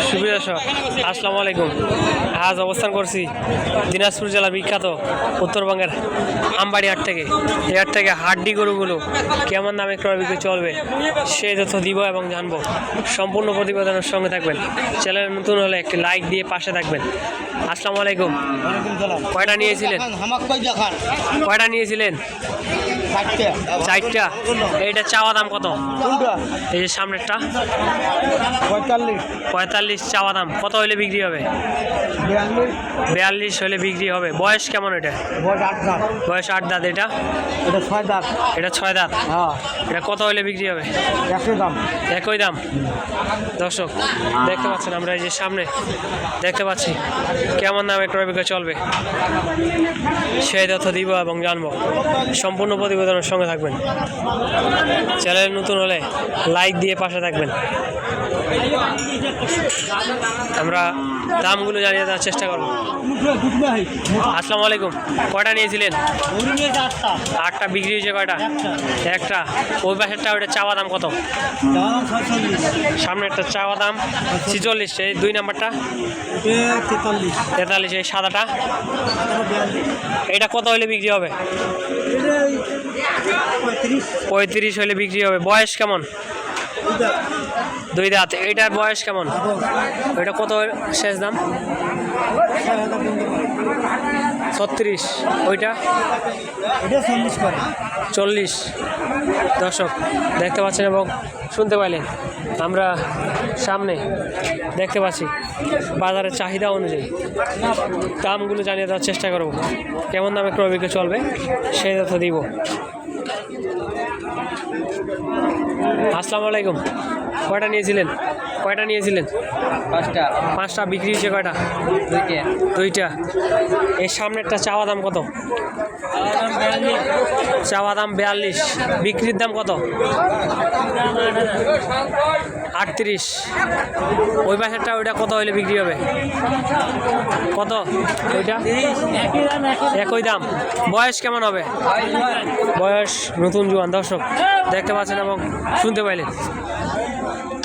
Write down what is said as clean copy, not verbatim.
সুপ্রিয় দর্শক, আসসালামু আলাইকুম। আজ অবস্থান করছি দিনাজপুর জেলার বিখ্যাত উত্তরবঙ্গের আমবাড়ি হাট থেকে। এই হাট থেকে হাড্ডি গরুগুলো কেমন দামে ক্রয় বিক্রি চলবে সেই তথ্য দিব এবং জানবো। সম্পূর্ণ প্রতিবেদনের সঙ্গে থাকবেন। চ্যানেল নতুন হলে একটি লাইক দিয়ে পাশে থাকবেন। আসসালামু আলাইকুম। কয়টা নিয়েছিলেন? কয়টা নিয়েছিলেন? চারটা। এইটা চাওয়া দাম কত? এই যে সামনেরটা 45 চাওয়া দাম। কত হলে বিক্রি হবে? 42 হলে বিক্রি হবে। বয়স কেমন? এটা বয়স 8 দাঁত। এটা 6 দাঁত। এটা 6 দাঁত। হ্যাঁ, এটা কত হলে বিক্রি হবে? একই দাম। দর্শক দেখতে পাচ্ছেন, আমরা এই যে সামনে দেখতে পাচ্ছি কেমন দামে ক্রয় বিক্রয় চলবে সেই তথ্য দিব এবং জানবো। সম্পূর্ণ প্রতিবেদনের সঙ্গে থাকবেন। চ্যানেল নতুন হলে লাইক দিয়ে পাশে থাকবেন। আমরা দামগুলো জানিয়ে দেওয়ার চেষ্টা করব। আসসালামু আলাইকুম। কয়টা নিয়েছিলেন? 8টা। বিক্রি হয়েছে কয়টা? একটা। ওই পাশেরটা ওইটা চাওয়া দাম কত? সামনে একটা চাওয়া দাম 46। এই 2 নাম্বারটা 43। এই সাদাটা এটা কত হলে বিক্রি হবে? 35 হলে বিক্রি হবে। বয়স কেমন? 2 দাঁত। এইটার বয়স কেমন? ওইটা কত শেষ দাম? 36। ওইটা 40। দর্শক দেখতে পাচ্ছেন এবং শুনতে পাইলেন, আমরা সামনে দেখতে পাচ্ছি বাজারের চাহিদা অনুযায়ী দামগুলো জানিয়ে দেওয়ার চেষ্টা করব। কেমন দামে ক্রয় বিক্রয় চলবে সেই তথ্য দিব। আসসালামু আলাইকুম। কয়টা নিয়েছিলেন? 5টা। বিক্রি হয়েছে কয়টা? 2টা। এর সামনেরটা চাওয়া দাম কত? চাওয়া দাম 42। বিক্রির দাম কত? 38। ওই পাশেরটা ওইটা কত হলে বিক্রি হবে? কত ওইটা? একই দাম। বয়স কেমন হবে? বয়স নতুন জোয়ান। দর্শক দেখতে পাচ্ছেন এবং শুনতে পাইলেন